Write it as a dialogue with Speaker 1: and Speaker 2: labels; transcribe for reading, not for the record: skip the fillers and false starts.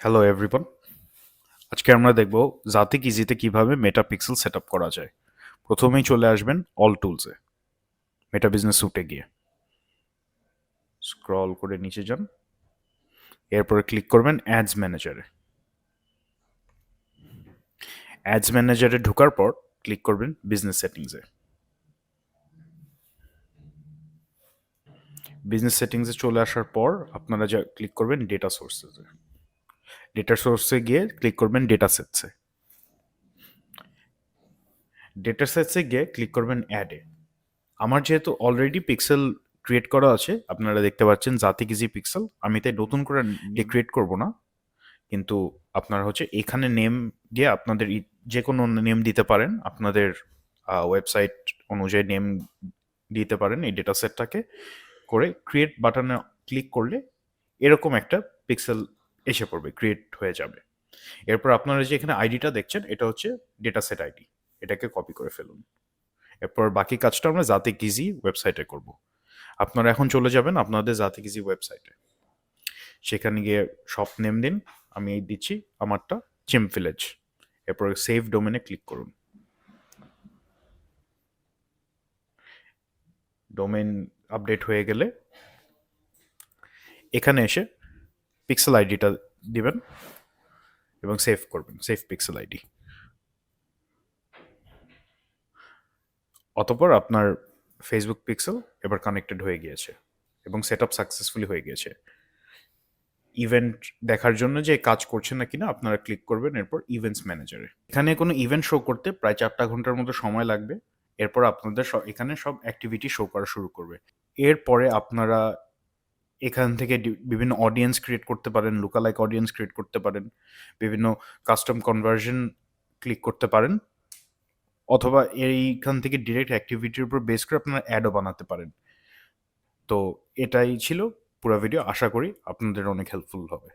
Speaker 1: Hello everyone, আজকে আমরা দেখব জাতিক ইজিতে কিভাবে মেটা পিক্সেল সেট আপ করা যায়। প্রথমেই চলে আসবেন অল টুলসে, মেটা বিজনেস স্যুটে গিয়ে স্ক্রল করে নিচে যান, এরপরে ক্লিক করবেন অ্যাডস ম্যানেজারে। অ্যাডস ম্যানেজারে ঢোকার পর ক্লিক করবেন বিজনেস সেটিংসে। বিজনেস সেটিংসে চলে আসার পর আপনারা যা ক্লিক করবেন ডেটা সোর্সেসে। ডেটা সোর্সে গিয়ে ক্লিক করবেন ডেটা সেটসে। ডেটা সেটসে গিয়ে ক্লিক করবেন অ্যাডে। আমার যেহেতু অলরেডি পিক্সেল ক্রিয়েট করা আছে, আপনারা দেখতে পাচ্ছেন জাতিক ইজি পিক্সেল, আমি তাই নতুন করে ক্রিয়েট করব না, কিন্তু আপনারা এখানে নেম দিয়ে আপনাদের যে কোনো নেম দিতে পারেন, আপনাদের ওয়েবসাইট অনুযায়ী নেম দিতে পারেন। এই ডেটা সেটটাকে করে ক্রিয়েট বাটনে ক্লিক করলে এরকম একটা পিক্সেল এসে পড়বে, ক্রিয়েট হয়ে যাবে। এরপর আপনারা যে এখানে আইডিটা দেখছেন, এটা হচ্ছে ডেটা সেট আইডি, এটাকে কপি করে ফেলুন। এরপর বাকি কাজটা আমরা জাতিক ইজি ওয়েবসাইটে করব। আপনারা এখন চলে যাবেন আপনাদের জাতিক ইজি ওয়েবসাইটে, সেখানে গিয়ে শপ নেম দিন, আমি এই দিচ্ছি আমারটা চিম ভিলেজ। এরপর সেভ ডোমেনে ক্লিক করুন। ডোমেন আপডেট হয়ে গেলে এখানে এসে পিক্সেল আইডিটা দিবেন এবং সেভ করবেন, সেভ পিক্সেল আইডি। অতঃপর আপনার ফেসবুক পিক্সেল এবার কানেক্টেড হয়ে গিয়েছে এবং সেট আপ সাকসেসফুলি হয়ে গিয়েছে। ইভেন্ট দেখার জন্য যে কাজ করছে না কিনা আপনারা ক্লিক করবেন এরপর ইভেন্টস ম্যানেজারে। এখানে কোনো ইভেন্ট শো করতে প্রায় 4 ঘন্টার মতো সময় লাগবে। এরপর আপনাদের এখানে সব অ্যাক্টিভিটি শো করা শুরু করবে। এরপরে আপনারা এখান থেকে বিভিন্ন অডিয়েন্স ক্রিয়েট করতে পারেন, লুকালাইক অডিয়েন্স ক্রিয়েট করতে পারেন, বিভিন্ন কাস্টম কনভার্সন ক্লিক করতে পারেন, অথবা এইখান থেকে ডিরেক্ট অ্যাক্টিভিটির উপর বেস করে আপনারা অ্যাডও বানাতে পারেন। তো এটাই ছিল পুরো ভিডিও, আশা করি আপনাদের অনেক হেল্পফুল হবে।